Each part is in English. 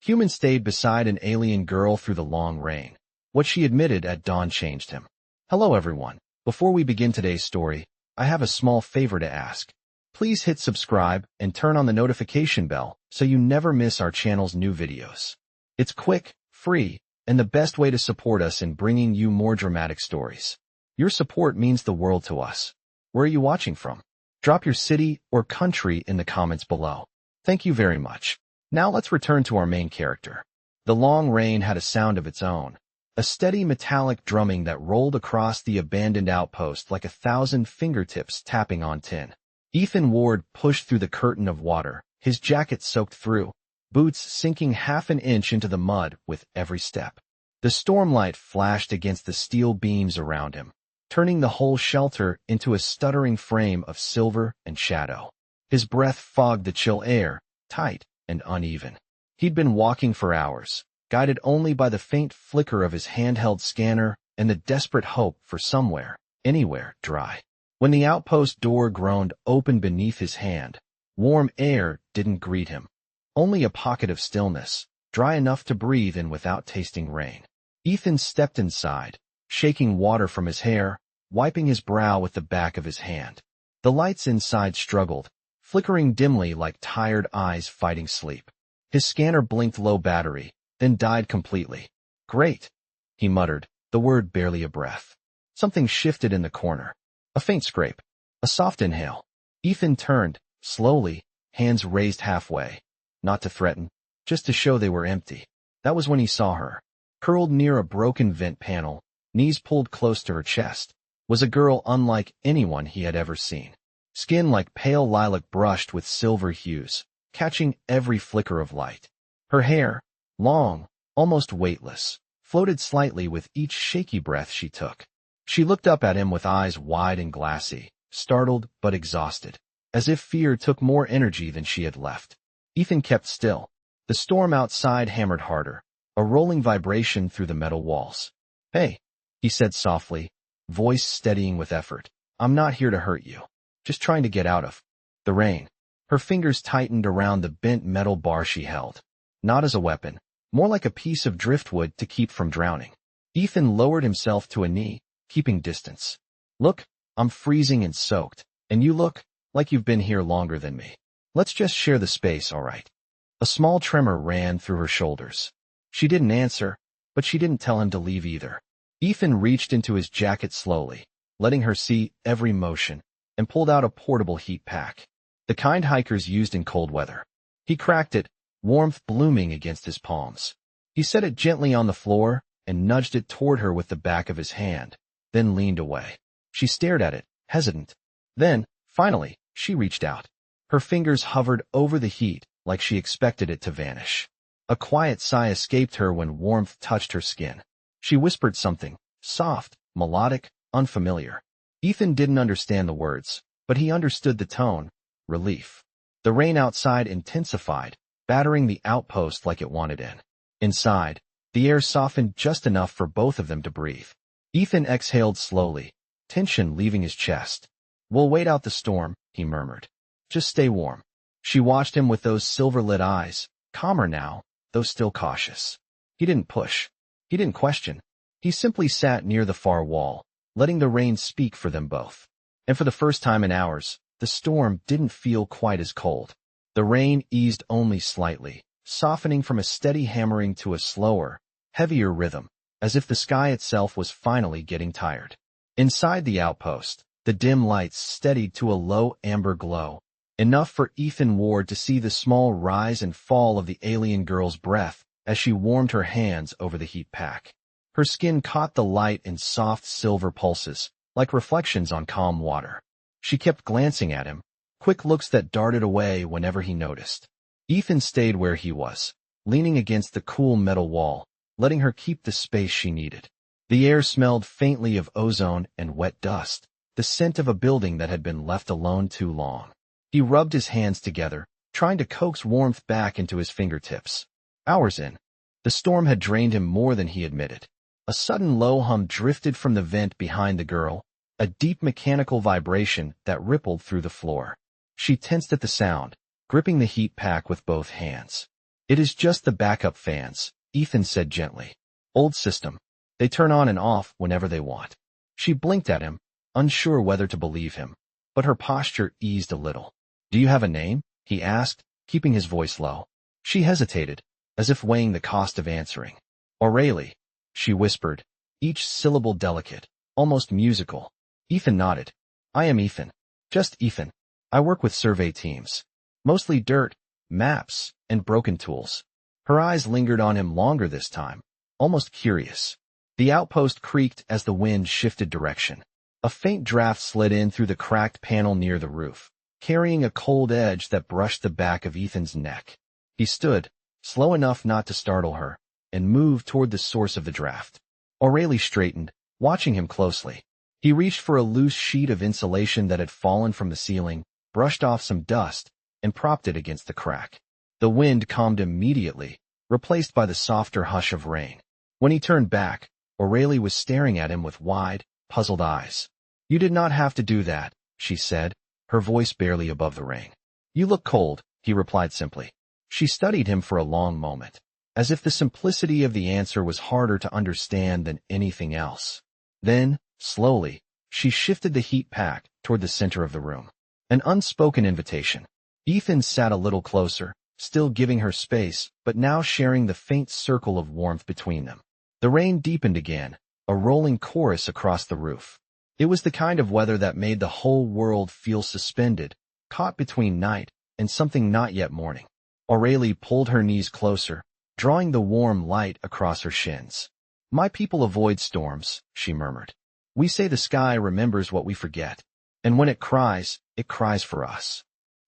Human stayed beside an alien girl through the long rain. What she admitted at dawn changed him. Hello everyone. Before we begin today's story, I have a small favor to ask. Please hit subscribe and turn on the notification bell so you never miss our channel's new videos. It's quick, free, and the best way to support us in bringing you more dramatic stories. Your support means the world to us. Where are you watching from? Drop your city or country in the comments below. Thank you very much. Now let's return to our main character. The long rain had a sound of its own, a steady metallic drumming that rolled across the abandoned outpost like 1,000 fingertips tapping on tin. Ethan Ward pushed through the curtain of water, his jacket soaked through, boots sinking half an inch into the mud with every step. The stormlight flashed against the steel beams around him, turning the whole shelter into a stuttering frame of silver and shadow. His breath fogged the chill air, tight and uneven. He'd been walking for hours, guided only by the faint flicker of his handheld scanner and the desperate hope for somewhere, anywhere, dry. When the outpost door groaned open beneath his hand, warm air didn't greet him. Only a pocket of stillness, dry enough to breathe in without tasting rain. Ethan stepped inside, shaking water from his hair, wiping his brow with the back of his hand. The lights inside struggled, flickering dimly like tired eyes fighting sleep. His scanner blinked low battery, then died completely. Great, he muttered, the word barely a breath. Something shifted in the corner. A faint scrape. A soft inhale. Ethan turned, slowly, hands raised halfway. Not to threaten, just to show they were empty. That was when he saw her. Curled near a broken vent panel, knees pulled close to her chest, was a girl unlike anyone he had ever seen. Skin like pale lilac brushed with silver hues, catching every flicker of light. Her hair, long, almost weightless, floated slightly with each shaky breath she took. She looked up at him with eyes wide and glassy, startled but exhausted, as if fear took more energy than she had left. Ethan kept still. The storm outside hammered harder, a rolling vibration through the metal walls. Hey, he said softly, voice steadying with effort. I'm not here to hurt you. Just trying to get out of the rain. Her fingers tightened around the bent metal bar she held. Not as a weapon, more like a piece of driftwood to keep from drowning. Ethan lowered himself to a knee, keeping distance. Look, I'm freezing and soaked, and you look like you've been here longer than me. Let's just share the space, all right? A small tremor ran through her shoulders. She didn't answer, but she didn't tell him to leave either. Ethan reached into his jacket slowly, letting her see every motion, and pulled out a portable heat pack, the kind hikers used in cold weather. He cracked it, warmth blooming against his palms. He set it gently on the floor and nudged it toward her with the back of his hand, then leaned away. She stared at it, hesitant. Then, finally, she reached out. Her fingers hovered over the heat like she expected it to vanish. A quiet sigh escaped her when warmth touched her skin. She whispered something, soft, melodic, unfamiliar. Ethan didn't understand the words, but he understood the tone, relief. The rain outside intensified, battering the outpost like it wanted in. Inside, the air softened just enough for both of them to breathe. Ethan exhaled slowly, tension leaving his chest. We'll wait out the storm, he murmured. Just stay warm. She watched him with those silver-lit eyes, calmer now, though still cautious. He didn't push. He didn't question. He simply sat near the far wall, letting the rain speak for them both. And for the first time in hours, the storm didn't feel quite as cold. The rain eased only slightly, softening from a steady hammering to a slower, heavier rhythm, as if the sky itself was finally getting tired. Inside the outpost, the dim lights steadied to a low amber glow, enough for Ethan Ward to see the small rise and fall of the alien girl's breath as she warmed her hands over the heat pack. Her skin caught the light in soft silver pulses, like reflections on calm water. She kept glancing at him, quick looks that darted away whenever he noticed. Ethan stayed where he was, leaning against the cool metal wall, letting her keep the space she needed. The air smelled faintly of ozone and wet dust, the scent of a building that had been left alone too long. He rubbed his hands together, trying to coax warmth back into his fingertips. Hours in, the storm had drained him more than he admitted. A sudden low hum drifted from the vent behind the girl, a deep mechanical vibration that rippled through the floor. She tensed at the sound, gripping the heat pack with both hands. It is just the backup fans, Ethan said gently. Old system. They turn on and off whenever they want. She blinked at him, unsure whether to believe him, but her posture eased a little. Do you have a name? He asked, keeping his voice low. She hesitated, as if weighing the cost of answering. O'Reilly, she whispered, each syllable delicate, almost musical. Ethan nodded. I am Ethan. Just Ethan. I work with survey teams. Mostly dirt, maps, and broken tools. Her eyes lingered on him longer this time, almost curious. The outpost creaked as the wind shifted direction. A faint draft slid in through the cracked panel near the roof, carrying a cold edge that brushed the back of Ethan's neck. He stood, slow enough not to startle her, and moved toward the source of the draft. O'Reilly straightened, watching him closely. He reached for a loose sheet of insulation that had fallen from the ceiling, brushed off some dust, and propped it against the crack. The wind calmed immediately, replaced by the softer hush of rain. When he turned back, O'Reilly was staring at him with wide, puzzled eyes. You did not have to do that, she said, her voice barely above the rain. You look cold, he replied simply. She studied him for a long moment, as if the simplicity of the answer was harder to understand than anything else. Then, slowly, she shifted the heat pack toward the center of the room. An unspoken invitation. Ethan sat a little closer, still giving her space, but now sharing the faint circle of warmth between them. The rain deepened again, a rolling chorus across the roof. It was the kind of weather that made the whole world feel suspended, caught between night and something not yet morning. O'Reilly pulled her knees closer, drawing the warm light across her shins. My people avoid storms, she murmured. We say the sky remembers what we forget, and when it cries for us.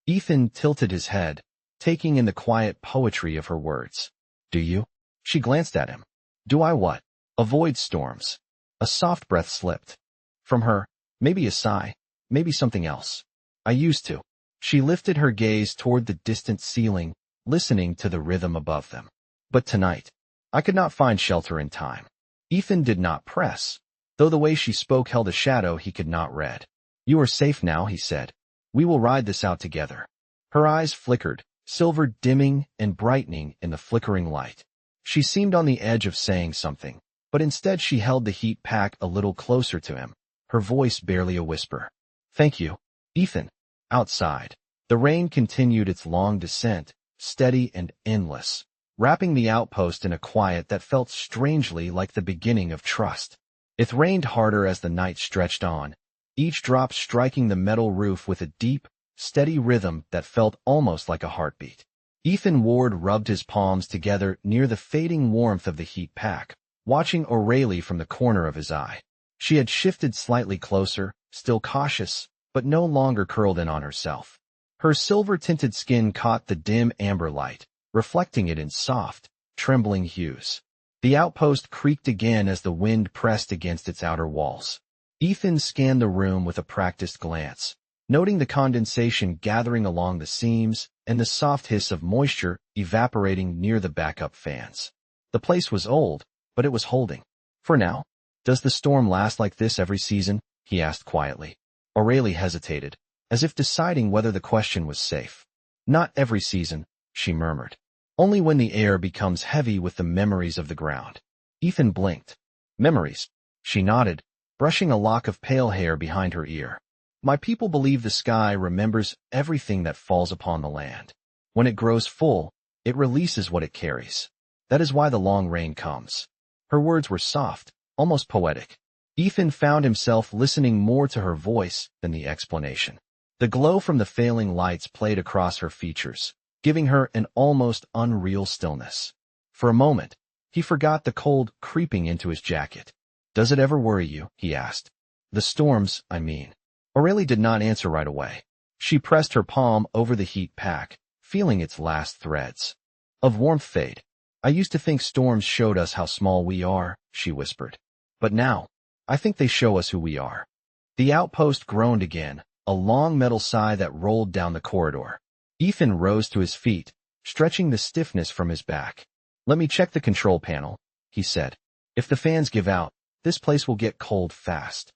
Ethan tilted his head, taking in the quiet poetry of her words. Do you? She glanced at him. Do I what? Avoid storms. A soft breath slipped from her, maybe a sigh, maybe something else. I used to. She lifted her gaze toward the distant ceiling, listening to the rhythm above them. But tonight, I could not find shelter in time. Ethan did not press, though the way she spoke held a shadow he could not read. You are safe now, he said. We will ride this out together. Her eyes flickered, silver dimming and brightening in the flickering light. She seemed on the edge of saying something, but instead she held the heat pack a little closer to him, her voice barely a whisper. Thank you, Ethan. Outside, the rain continued its long descent, steady and endless, wrapping the outpost in a quiet that felt strangely like the beginning of trust. It rained harder as the night stretched on, each drop striking the metal roof with a deep, steady rhythm that felt almost like a heartbeat. Ethan Ward rubbed his palms together near the fading warmth of the heat pack, watching O'Reilly from the corner of his eye. She had shifted slightly closer, still cautious, but no longer curled in on herself. Her silver-tinted skin caught the dim amber light, reflecting it in soft, trembling hues. The outpost creaked again as the wind pressed against its outer walls. Ethan scanned the room with a practiced glance, noting the condensation gathering along the seams and the soft hiss of moisture evaporating near the backup fans. The place was old, but it was holding. For now. Does the storm last like this every season? He asked quietly. O'Reilly hesitated, as if deciding whether the question was safe. Not every season, she murmured. Only when the air becomes heavy with the memories of the ground. Ethan blinked. Memories. She nodded, brushing a lock of pale hair behind her ear. My people believe the sky remembers everything that falls upon the land. When it grows full, it releases what it carries. That is why the long rain comes. Her words were soft, almost poetic. Ethan found himself listening more to her voice than the explanation. The glow from the failing lights played across her features, giving her an almost unreal stillness. For a moment, he forgot the cold creeping into his jacket. Does it ever worry you? He asked. The storms, I mean. O'Reilly did not answer right away. She pressed her palm over the heat pack, feeling its last threads of warmth fade. I used to think storms showed us how small we are, she whispered. But now, I think they show us who we are. The outpost groaned again, a long metal sigh that rolled down the corridor. Ethan rose to his feet, stretching the stiffness from his back. Let me check the control panel, he said. If the fans give out, this place will get cold fast.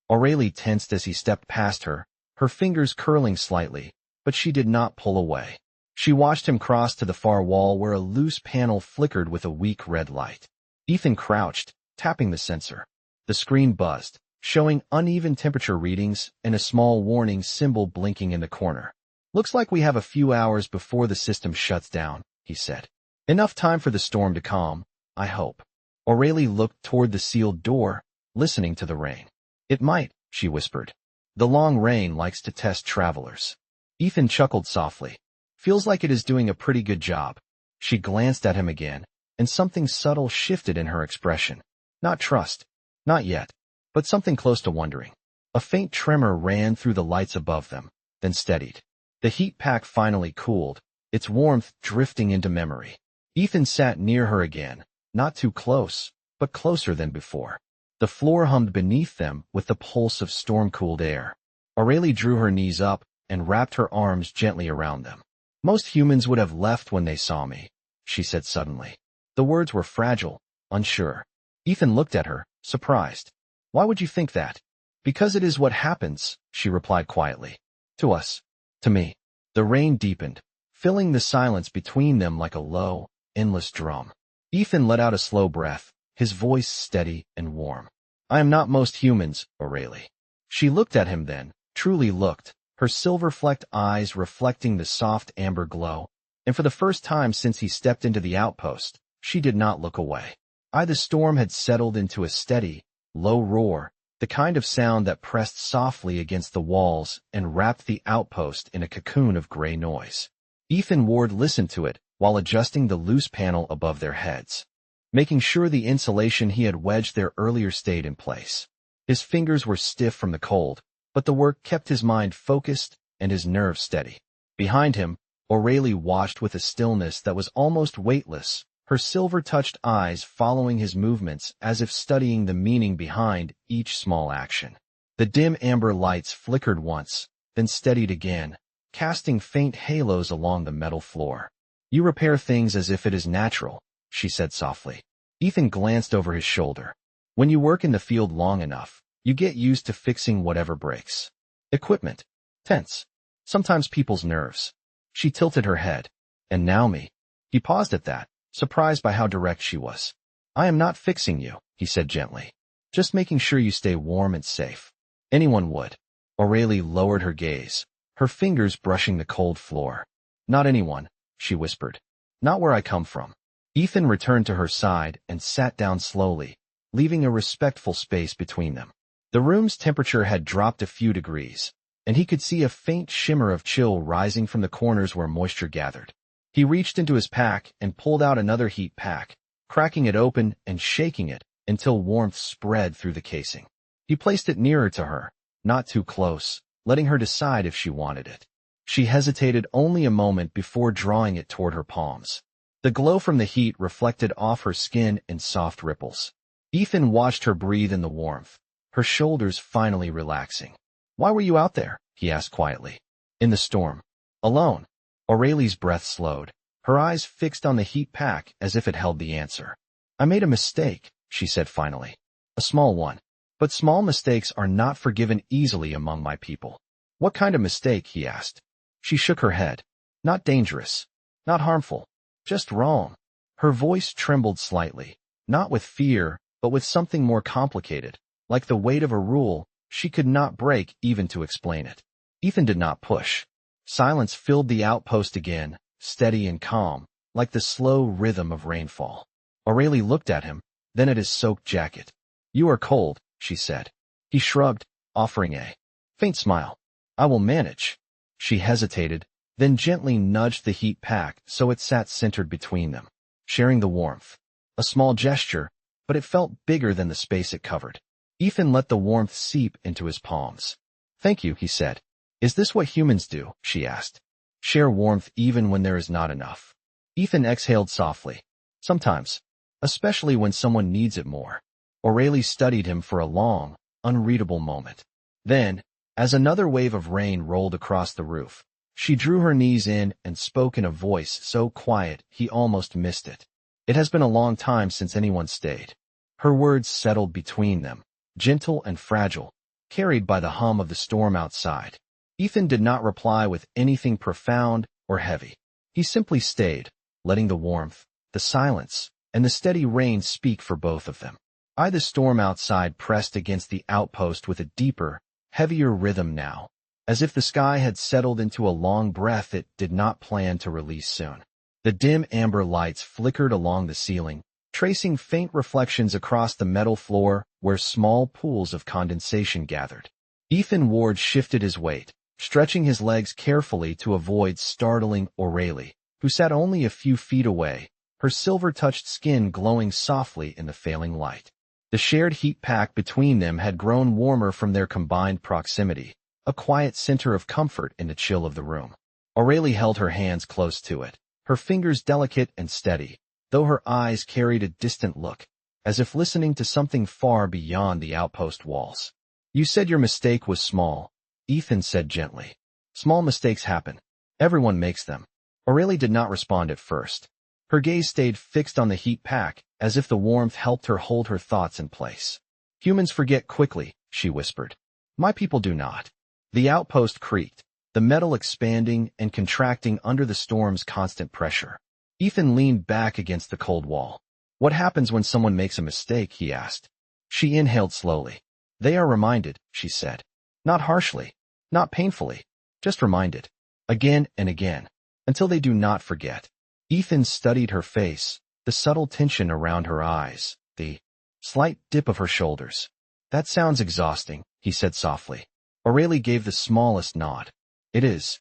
O'Reilly tensed as he stepped past her, her fingers curling slightly, but she did not pull away. She watched him cross to the far wall where a loose panel flickered with a weak red light. Ethan crouched, tapping the sensor. The screen buzzed, showing uneven temperature readings and a small warning symbol blinking in the corner. "Looks like we have a few hours before the system shuts down," he said. "Enough time for the storm to calm, I hope." Aurelie looked toward the sealed door, listening to the rain. "It might," she whispered. "The long rain likes to test travelers." Ethan chuckled softly. "Feels like it is doing a pretty good job." She glanced at him again, and something subtle shifted in her expression. Not trust, not yet, but something close to wondering. A faint tremor ran through the lights above them, then steadied. The heat pack finally cooled, its warmth drifting into memory. Ethan sat near her again, not too close, but closer than before. The floor hummed beneath them with the pulse of storm-cooled air. Aurelie drew her knees up and wrapped her arms gently around them. "Most humans would have left when they saw me," she said suddenly. The words were fragile, unsure. Ethan looked at her, surprised. "Why would you think that?" "Because it is what happens," she replied quietly. "To us. To me." The rain deepened, filling the silence between them like a low, endless drum. Ethan let out a slow breath, his voice steady and warm. "I am not most humans, Aurelie." She looked at him then, truly looked, her silver-flecked eyes reflecting the soft amber glow, and for the first time since he stepped into the outpost, she did not look away. The storm had settled into a steady, low roar, the kind of sound that pressed softly against the walls and wrapped the outpost in a cocoon of gray noise. Ethan Ward listened to it while adjusting the loose panel above their heads, making sure the insulation he had wedged there earlier stayed in place. His fingers were stiff from the cold, but the work kept his mind focused and his nerves steady. Behind him, Aurelie watched with a stillness that was almost weightless, her silver-touched eyes following his movements as if studying the meaning behind each small action. The dim amber lights flickered once, then steadied again, casting faint halos along the metal floor. "You repair things as if it is natural," she said softly. Ethan glanced over his shoulder. "When you work in the field long enough, you get used to fixing whatever breaks. Equipment. Tents. Sometimes people's nerves." She tilted her head. "And now me." He paused at that, surprised by how direct she was. "I am not fixing you," he said gently. "Just making sure you stay warm and safe. Anyone would." Aurelie lowered her gaze, her fingers brushing the cold floor. "Not anyone," she whispered. "Not where I come from." Ethan returned to her side and sat down slowly, leaving a respectful space between them. The room's temperature had dropped a few degrees, and he could see a faint shimmer of chill rising from the corners where moisture gathered. He reached into his pack and pulled out another heat pack, cracking it open and shaking it until warmth spread through the casing. He placed it nearer to her, not too close, letting her decide if she wanted it. She hesitated only a moment before drawing it toward her palms. The glow from the heat reflected off her skin in soft ripples. Ethan watched her breathe in the warmth, her shoulders finally relaxing. "Why were you out there?" he asked quietly. "In the storm. Alone." Aurelie's breath slowed, her eyes fixed on the heat pack as if it held the answer. "I made a mistake," she said finally. "A small one. But small mistakes are not forgiven easily among my people." "What kind of mistake?" he asked. She shook her head. "Not dangerous. Not harmful. Just wrong." Her voice trembled slightly, not with fear, but with something more complicated, like the weight of a rule she could not break even to explain it. Ethan did not push. Silence filled the outpost again, steady and calm, like the slow rhythm of rainfall. Aurelie looked at him, then at his soaked jacket. "You are cold," she said. He shrugged, offering a faint smile. "I will manage." She hesitated, then gently nudged the heat pack so it sat centered between them, sharing the warmth. A small gesture, but it felt bigger than the space it covered. Ethan let the warmth seep into his palms. "Thank you," he said. "Is this what humans do?" she asked. "Share warmth even when there is not enough." Ethan exhaled softly. "Sometimes. Especially when someone needs it more." Aurelie studied him for a long, unreadable moment. Then, as another wave of rain rolled across the roof, she drew her knees in and spoke in a voice so quiet he almost missed it. "It has been a long time since anyone stayed." Her words settled between them, gentle and fragile, carried by the hum of the storm outside. Ethan did not reply with anything profound or heavy. He simply stayed, letting the warmth, the silence, and the steady rain speak for both of them. The storm outside pressed against the outpost with a deeper, heavier rhythm now, as if the sky had settled into a long breath it did not plan to release soon. The dim amber lights flickered along the ceiling, tracing faint reflections across the metal floor where small pools of condensation gathered. Ethan Ward shifted his weight, stretching his legs carefully to avoid startling O'Reilly, who sat only a few feet away, her silver-touched skin glowing softly in the failing light. The shared heat pack between them had grown warmer from their combined proximity, a quiet center of comfort in the chill of the room. O'Reilly held her hands close to it, her fingers delicate and steady, though her eyes carried a distant look, as if listening to something far beyond the outpost walls. "You said your mistake was small," Ethan said gently. "Small mistakes happen. Everyone makes them." O'Reilly did not respond at first. Her gaze stayed fixed on the heat pack, as if the warmth helped her hold her thoughts in place. "Humans forget quickly," she whispered. "My people do not." The outpost creaked, the metal expanding and contracting under the storm's constant pressure. Ethan leaned back against the cold wall. "What happens when someone makes a mistake?" he asked. She inhaled slowly. "They are reminded," she said. "Not harshly, not painfully, just reminded. Again and again, until they do not forget." Ethan studied her face, the subtle tension around her eyes, the slight dip of her shoulders. "That sounds exhausting," he said softly. O'Reilly gave the smallest nod. "It is."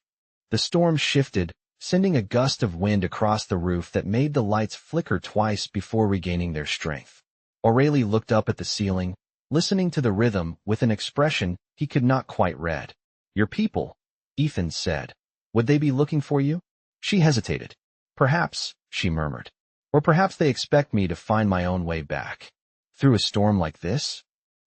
The storm shifted, sending a gust of wind across the roof that made the lights flicker twice before regaining their strength. O'Reilly looked up at the ceiling, listening to the rhythm with an expression he could not quite read. "Your people," Ethan said. "Would they be looking for you?" She hesitated. "Perhaps," she murmured. "Or perhaps they expect me to find my own way back." "Through a storm like this?"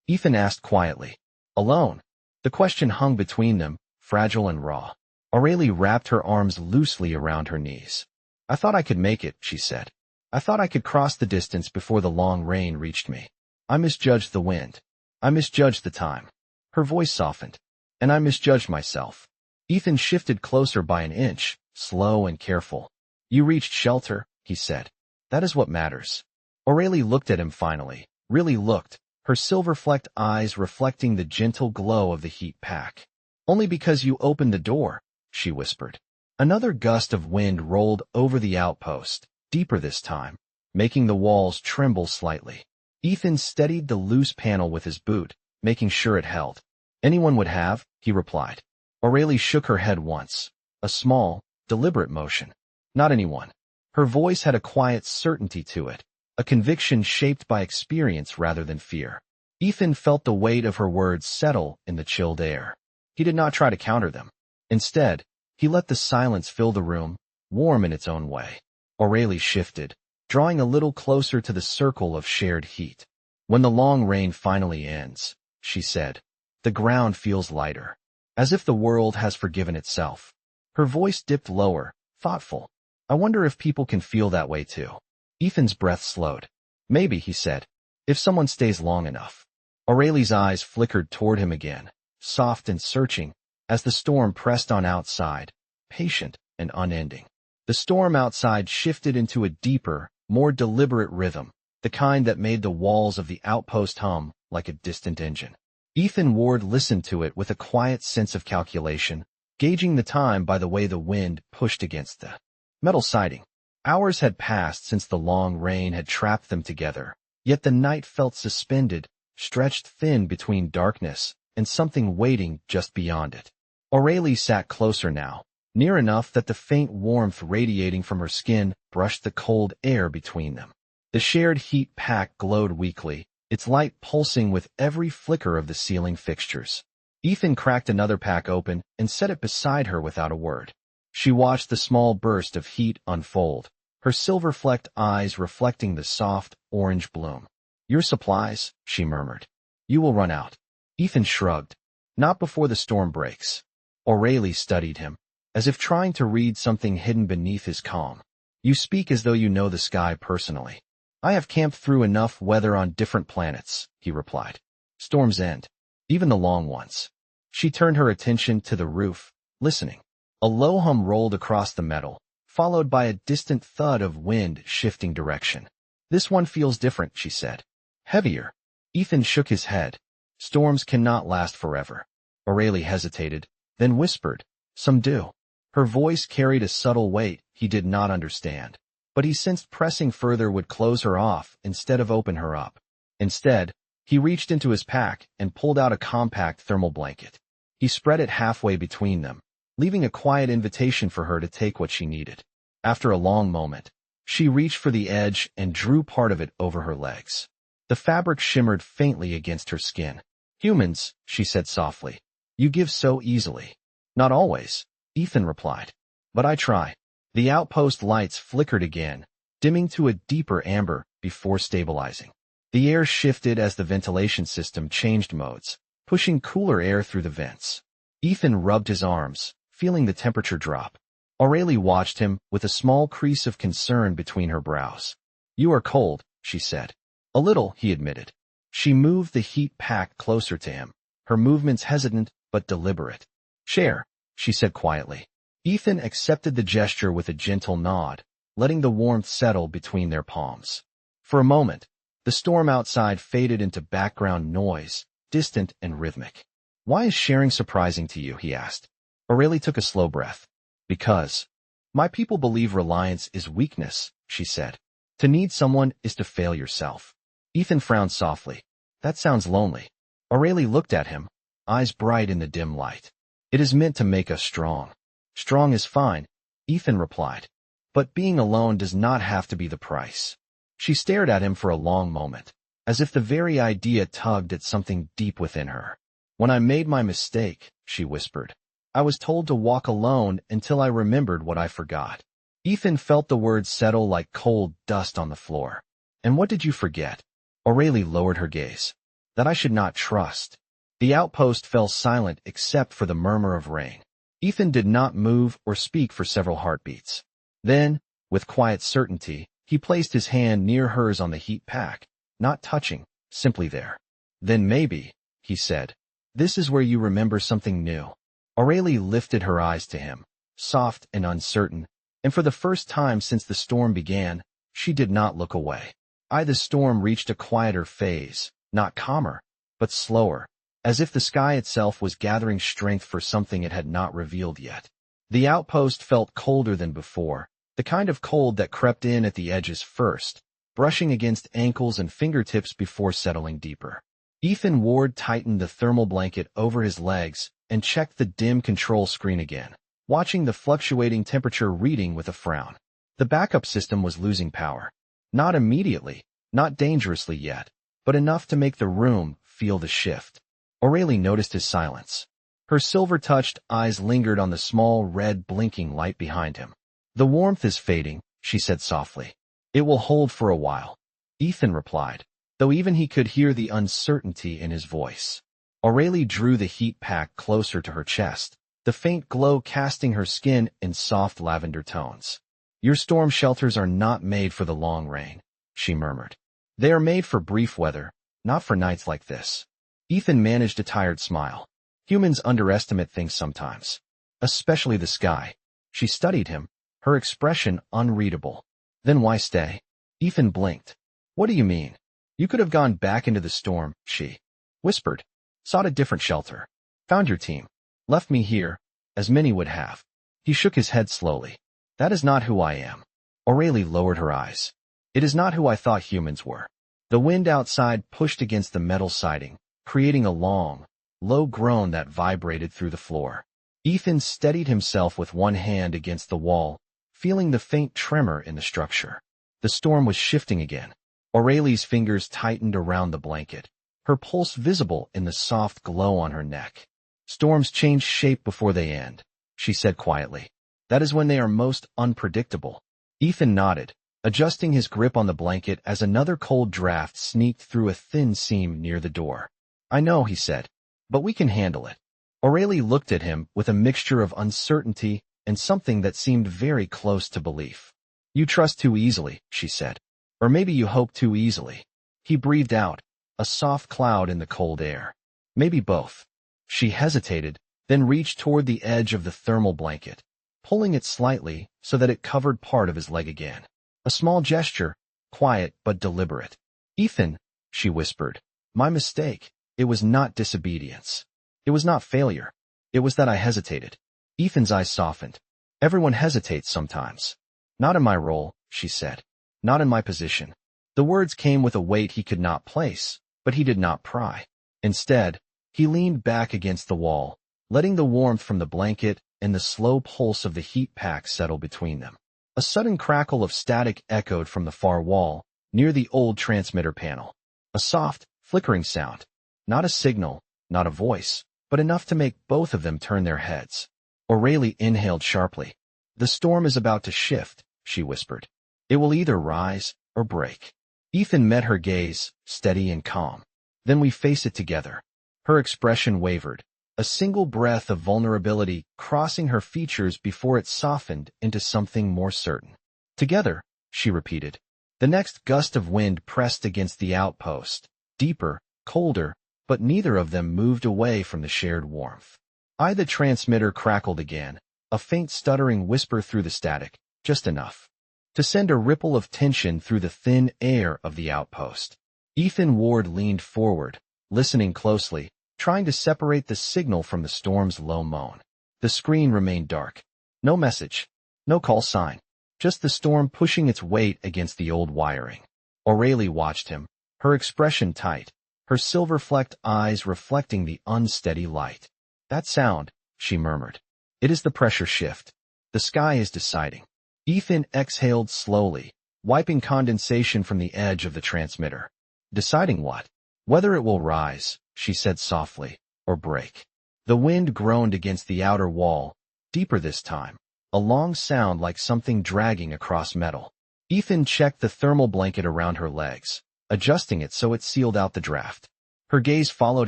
Ethan asked quietly. "Alone?" The question hung between them, fragile and raw. O'Reilly wrapped her arms loosely around her knees. "I thought I could make it," she said. "I thought I could cross the distance before the long rain reached me. I misjudged the wind. I misjudged the time." Her voice softened. "And I misjudged myself." Ethan shifted closer by an inch, slow and careful. "You reached shelter," he said. "That is what matters." O'Reilly looked at him finally, really looked, her silver-flecked eyes reflecting the gentle glow of the heat pack. "Only because you opened the door," she whispered. Another gust of wind rolled over the outpost, deeper this time, making the walls tremble slightly. Ethan steadied the loose panel with his boot, making sure it held. "Anyone would have," he replied. O'Reilly shook her head once, a small, deliberate motion. "Not anyone." Her voice had a quiet certainty to it, a conviction shaped by experience rather than fear. Ethan felt the weight of her words settle in the chilled air. He did not try to counter them. Instead, he let the silence fill the room, warm in its own way. O'Reilly shifted, drawing a little closer to the circle of shared heat. "When the long rain finally ends," she said, "the ground feels lighter, as if the world has forgiven itself." Her voice dipped lower, thoughtful. "I wonder if people can feel that way too." Ethan's breath slowed. "Maybe," he said, "if someone stays long enough." O'Reilly's eyes flickered toward him again, soft and searching, as the storm pressed on outside, patient and unending. The storm outside shifted into a deeper, more deliberate rhythm, the kind that made the walls of the outpost hum like a distant engine. Ethan Ward listened to it with a quiet sense of calculation, gauging the time by the way the wind pushed against the metal siding. Hours had passed since the long rain had trapped them together, yet the night felt suspended, stretched thin between darkness and something waiting just beyond it. O'Reilly sat closer now, near enough that the faint warmth radiating from her skin brushed the cold air between them. The shared heat pack glowed weakly, its light pulsing with every flicker of the ceiling fixtures. Ethan cracked another pack open and set it beside her without a word. She watched the small burst of heat unfold, her silver-flecked eyes reflecting the soft, orange bloom. "Your supplies," she murmured. "You will run out." Ethan shrugged. "Not before the storm breaks." O'Reilly studied him, as if trying to read something hidden beneath his calm. "You speak as though you know the sky personally." "I have camped through enough weather on different planets," he replied. "Storms end, even the long ones." She turned her attention to the roof, listening. A low hum rolled across the metal, followed by a distant thud of wind shifting direction. This one feels different, she said. Heavier. Ethan shook his head. Storms cannot last forever. Aurelie hesitated, then whispered, some do. Her voice carried a subtle weight he did not understand, but he sensed pressing further would close her off instead of open her up. Instead, he reached into his pack and pulled out a compact thermal blanket. He spread it halfway between them, leaving a quiet invitation for her to take what she needed. After a long moment, she reached for the edge and drew part of it over her legs. The fabric shimmered faintly against her skin. Humans, she said softly. You give so easily. Not always, Ethan replied. But I try. The outpost lights flickered again, dimming to a deeper amber before stabilizing. The air shifted as the ventilation system changed modes, pushing cooler air through the vents. Ethan rubbed his arms, feeling the temperature drop. Aurelie watched him with a small crease of concern between her brows. You are cold, she said. A little, he admitted. She moved the heat pack closer to him, her movements hesitant but deliberate. Share, she said quietly. Ethan accepted the gesture with a gentle nod, letting the warmth settle between their palms. For a moment, the storm outside faded into background noise, distant and rhythmic. Why is sharing surprising to you? He asked. Aurelie took a slow breath. Because my people believe reliance is weakness, she said. To need someone is to fail yourself. Ethan frowned softly. That sounds lonely. Aurelie looked at him, eyes bright in the dim light. It is meant to make us strong. Strong is fine, Ethan replied. But being alone does not have to be the price. She stared at him for a long moment, as if the very idea tugged at something deep within her. When I made my mistake, she whispered, I was told to walk alone until I remembered what I forgot. Ethan felt the words settle like cold dust on the floor. And what did you forget? Aurelie lowered her gaze. That I should not trust. The outpost fell silent except for the murmur of rain. Ethan did not move or speak for several heartbeats. Then, with quiet certainty, he placed his hand near hers on the heat pack, not touching, simply there. Then maybe, he said, this is where you remember something new. Aurelie lifted her eyes to him, soft and uncertain, and for the first time since the storm began, she did not look away. The storm reached a quieter phase, not calmer, but slower, as if the sky itself was gathering strength for something it had not revealed yet. The outpost felt colder than before, the kind of cold that crept in at the edges first, brushing against ankles and fingertips before settling deeper. Ethan Ward tightened the thermal blanket over his legs and checked the dim control screen again, watching the fluctuating temperature reading with a frown. The backup system was losing power. Not immediately, not dangerously yet, but enough to make the room feel the shift. Aurelie noticed his silence. Her silver-touched eyes lingered on the small red blinking light behind him. The warmth is fading, she said softly. It will hold for a while. Ethan replied, though even he could hear the uncertainty in his voice. Aurelie drew the heat pack closer to her chest, the faint glow casting her skin in soft lavender tones. Your storm shelters are not made for the long rain, she murmured. They are made for brief weather, not for nights like this. Ethan managed a tired smile. Humans underestimate things sometimes. Especially the sky. She studied him, her expression unreadable. Then why stay? Ethan blinked. What do you mean? You could have gone back into the storm, she whispered. Sought a different shelter. Found your team. Left me here, as many would have. He shook his head slowly. That is not who I am. Aurelie lowered her eyes. It is not who I thought humans were. The wind outside pushed against the metal siding, creating a long, low groan that vibrated through the floor. Ethan steadied himself with one hand against the wall, feeling the faint tremor in the structure. The storm was shifting again. Aurelie's fingers tightened around the blanket, her pulse visible in the soft glow on her neck. Storms change shape before they end, she said quietly. That is when they are most unpredictable. Ethan nodded, adjusting his grip on the blanket as another cold draft sneaked through a thin seam near the door. I know, he said, but we can handle it. Aurelie looked at him with a mixture of uncertainty and something that seemed very close to belief. You trust too easily, she said. Or maybe you hope too easily. He breathed out, a soft cloud in the cold air. Maybe both. She hesitated, then reached toward the edge of the thermal blanket, pulling it slightly so that it covered part of his leg again. A small gesture, quiet but deliberate. "Ethan," she whispered. "My mistake. It was not disobedience. It was not failure. It was that I hesitated." Ethan's eyes softened. "Everyone hesitates sometimes." "Not in my role," she said. "Not in my position." The words came with a weight he could not place, but he did not pry. Instead, he leaned back against the wall, letting the warmth from the blanket and the slow pulse of the heat pack settle between them. A sudden crackle of static echoed from the far wall, near the old transmitter panel. A soft, flickering sound. Not a signal, not a voice, but enough to make both of them turn their heads. O'Reilly inhaled sharply. "The storm is about to shift," she whispered. "It will either rise or break." Ethan met her gaze, steady and calm. "Then we face it together." Her expression wavered, a single breath of vulnerability crossing her features before it softened into something more certain. "Together," she repeated. The next gust of wind pressed against the outpost, deeper, colder, but neither of them moved away from the shared warmth. The transmitter crackled again, a faint stuttering whisper through the static, just enough to send a ripple of tension through the thin air of the outpost. Ethan Ward leaned forward, listening closely, trying to separate the signal from the storm's low moan. The screen remained dark. No message, no call sign, just the storm pushing its weight against the old wiring. O'Reilly watched him, her expression tight, her silver-flecked eyes reflecting the unsteady light. "That sound," she murmured. "It is the pressure shift. The sky is deciding." Ethan exhaled slowly, wiping condensation from the edge of the transmitter. "Deciding what?" "Whether it will rise," she said softly, "or break." The wind groaned against the outer wall, deeper this time, a long sound like something dragging across metal. Ethan checked the thermal blanket around her legs, adjusting it so it sealed out the draft. Her gaze followed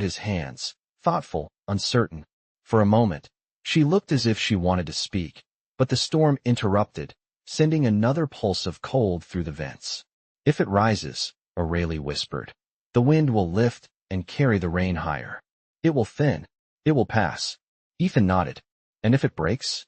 his hands, thoughtful, uncertain. For a moment, she looked as if she wanted to speak, but the storm interrupted, sending another pulse of cold through the vents. "If it rises," O'Reilly whispered, "the wind will lift and carry the rain higher. It will thin. It will pass." Ethan nodded. "And if it breaks?"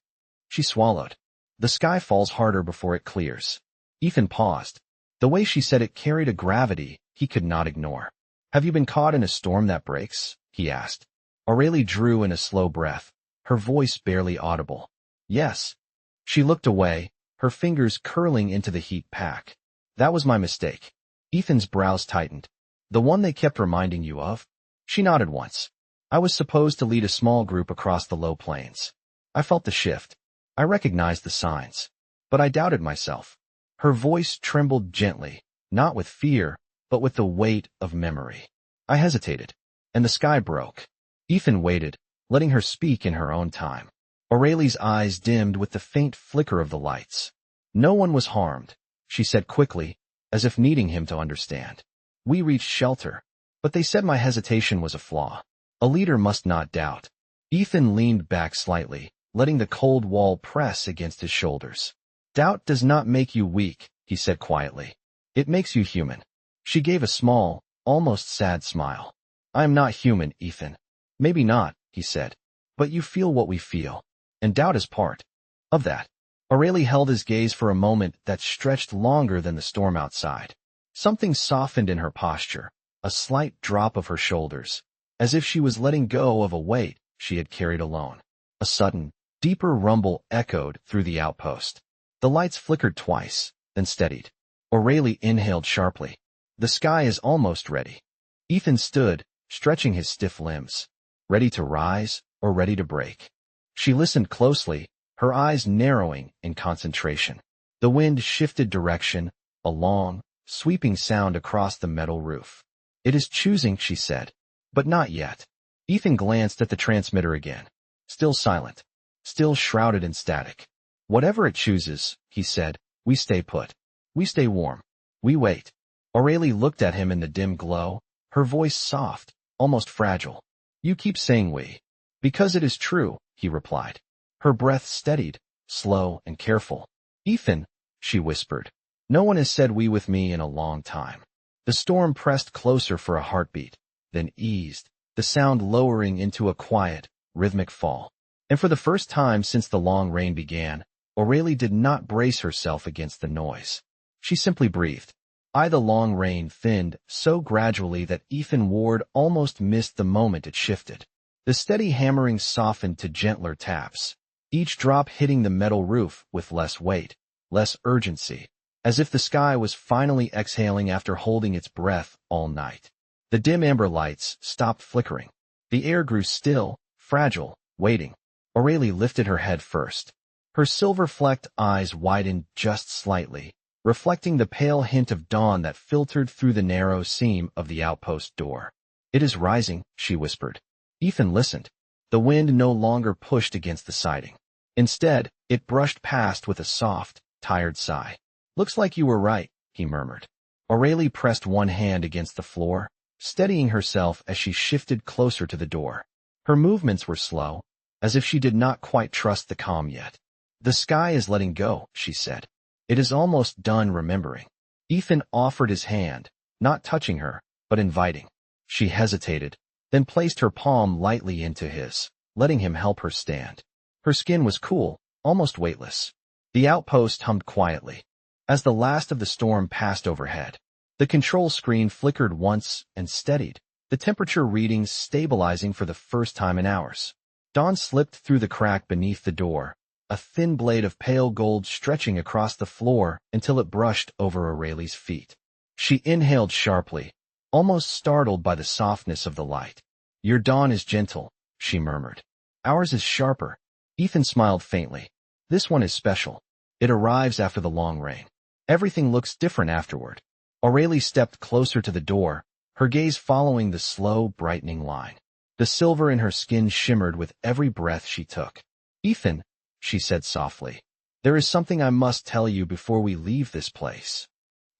She swallowed. "The sky falls harder before it clears." Ethan paused. The way she said it carried a gravity he could not ignore. "Have you been caught in a storm that breaks?" he asked. O'Reilly drew in a slow breath, her voice barely audible. "Yes." She looked away, her fingers curling into the heat pack. "That was my mistake." Ethan's brows tightened. "The one they kept reminding you of?" She nodded once. "I was supposed to lead a small group across the low plains. I felt the shift. I recognized the signs. But I doubted myself." Her voice trembled gently, not with fear, but with the weight of memory. "I hesitated. And the sky broke." Ethan waited, letting her speak in her own time. O'Reilly's eyes dimmed with the faint flicker of the lights. "No one was harmed," she said quickly, as if needing him to understand. "We reached shelter, but they said my hesitation was a flaw. A leader must not doubt." Ethan leaned back slightly, letting the cold wall press against his shoulders. "Doubt does not make you weak," he said quietly. "It makes you human." She gave a small, almost sad smile. "I am not human, Ethan." "Maybe not," he said. "But you feel what we feel. And doubt is part of that." O'Reilly held his gaze for a moment that stretched longer than the storm outside. Something softened in her posture, a slight drop of her shoulders, as if she was letting go of a weight she had carried alone. A sudden, deeper rumble echoed through the outpost. The lights flickered twice, then steadied. O'Reilly inhaled sharply. "The sky is almost ready." Ethan stood, stretching his stiff limbs. Ready to rise or ready to break? She listened closely, her eyes narrowing in concentration. The wind shifted direction, a long, sweeping sound across the metal roof. "It is choosing," she said. "But not yet." Ethan glanced at the transmitter again. Still silent. Still shrouded in static. "Whatever it chooses," he said, "we stay put. We stay warm. We wait." O'Reilly looked at him in the dim glow, her voice soft, almost fragile. "You keep saying we." "Because it is true," he replied. Her breath steadied, slow and careful. "Ethan," she whispered, "no one has said we with me in a long time." The storm pressed closer for a heartbeat, then eased, the sound lowering into a quiet, rhythmic fall. And for the first time since the long rain began, Aurelie did not brace herself against the noise. She simply breathed. The long rain thinned so gradually that Ethan Ward almost missed the moment it shifted. The steady hammering softened to gentler taps, each drop hitting the metal roof with less weight, less urgency, as if the sky was finally exhaling after holding its breath all night. The dim amber lights stopped flickering. The air grew still, fragile, waiting. Aurelie lifted her head first. Her silver-flecked eyes widened just slightly, reflecting the pale hint of dawn that filtered through the narrow seam of the outpost door. "It is rising," she whispered. Ethan listened. The wind no longer pushed against the siding. Instead, it brushed past with a soft, tired sigh. "Looks like you were right," he murmured. Aurelie pressed one hand against the floor, steadying herself as she shifted closer to the door. Her movements were slow, as if she did not quite trust the calm yet. "The sky is letting go," she said. "It is almost done remembering." Ethan offered his hand, not touching her, but inviting. She hesitated, then placed her palm lightly into his, letting him help her stand. Her skin was cool, almost weightless. The outpost hummed quietly. As the last of the storm passed overhead, the control screen flickered once and steadied, the temperature readings stabilizing for the first time in hours. Dawn slipped through the crack beneath the door, a thin blade of pale gold stretching across the floor until it brushed over Aurelie's feet. She inhaled sharply, almost startled by the softness of the light. "Your dawn is gentle," she murmured. "Ours is sharper." Ethan smiled faintly. "This one is special. It arrives after the long rain. Everything looks different afterward." Aurelie stepped closer to the door, her gaze following the slow, brightening line. The silver in her skin shimmered with every breath she took. "Ethan," she said softly, "there is something I must tell you before we leave this place."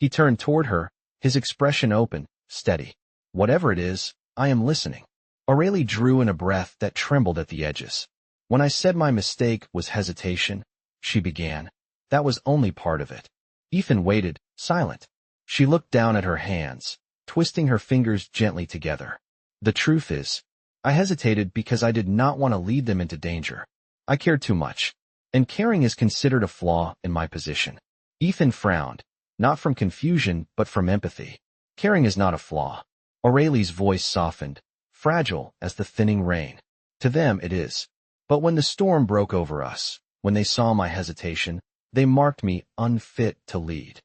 He turned toward her, his expression open, steady. "Whatever it is, I am listening." Aurelie drew in a breath that trembled at the edges. "When I said my mistake was hesitation," she began, "that was only part of it." Ethan waited, silent. She looked down at her hands, twisting her fingers gently together. "The truth is, I hesitated because I did not want to lead them into danger. I cared too much, and caring is considered a flaw in my position." Ethan frowned, not from confusion but from empathy. "Caring is not a flaw." Aurelie's voice softened, fragile as the thinning rain. "To them it is. But when the storm broke over us, when they saw my hesitation, they marked me unfit to lead."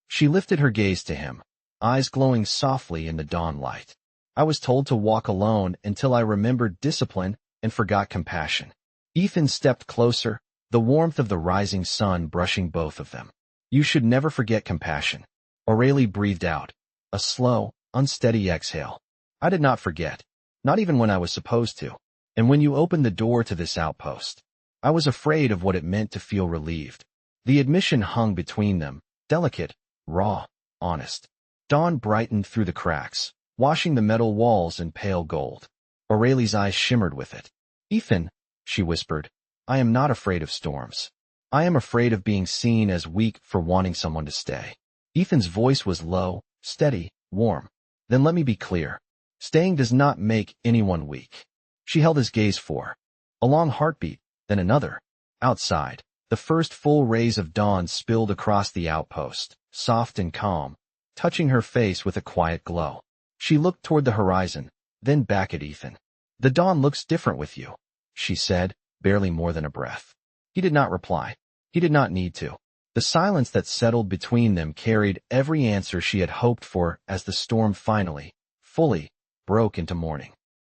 She lifted her gaze to him, eyes glowing softly in the dawn light. "I was told to walk alone until I remembered discipline and forgot compassion." Ethan stepped closer, the warmth of the rising sun brushing both of them. "You should never forget compassion." Aurelie breathed out, a slow, unsteady exhale. "I did not forget, not even when I was supposed to. And when you opened the door to this outpost, I was afraid of what it meant to feel relieved." The admission hung between them, delicate, raw, honest. Dawn brightened through the cracks, washing the metal walls in pale gold. Aurelie's eyes shimmered with it. "Ethan," she whispered, "I am not afraid of storms. I am afraid of being seen as weak for wanting someone to stay." Ethan's voice was low, steady, warm. "Then let me be clear. Staying does not make anyone weak." She held his gaze for a long heartbeat, then another. Outside, the first full rays of dawn spilled across the outpost, soft and calm, touching her face with a quiet glow. She looked toward the horizon, then back at Ethan. "The dawn looks different with you," she said, barely more than a breath. He did not reply. He did not need to. The silence that settled between them carried every answer she had hoped for as the storm finally, fully, broke into morning.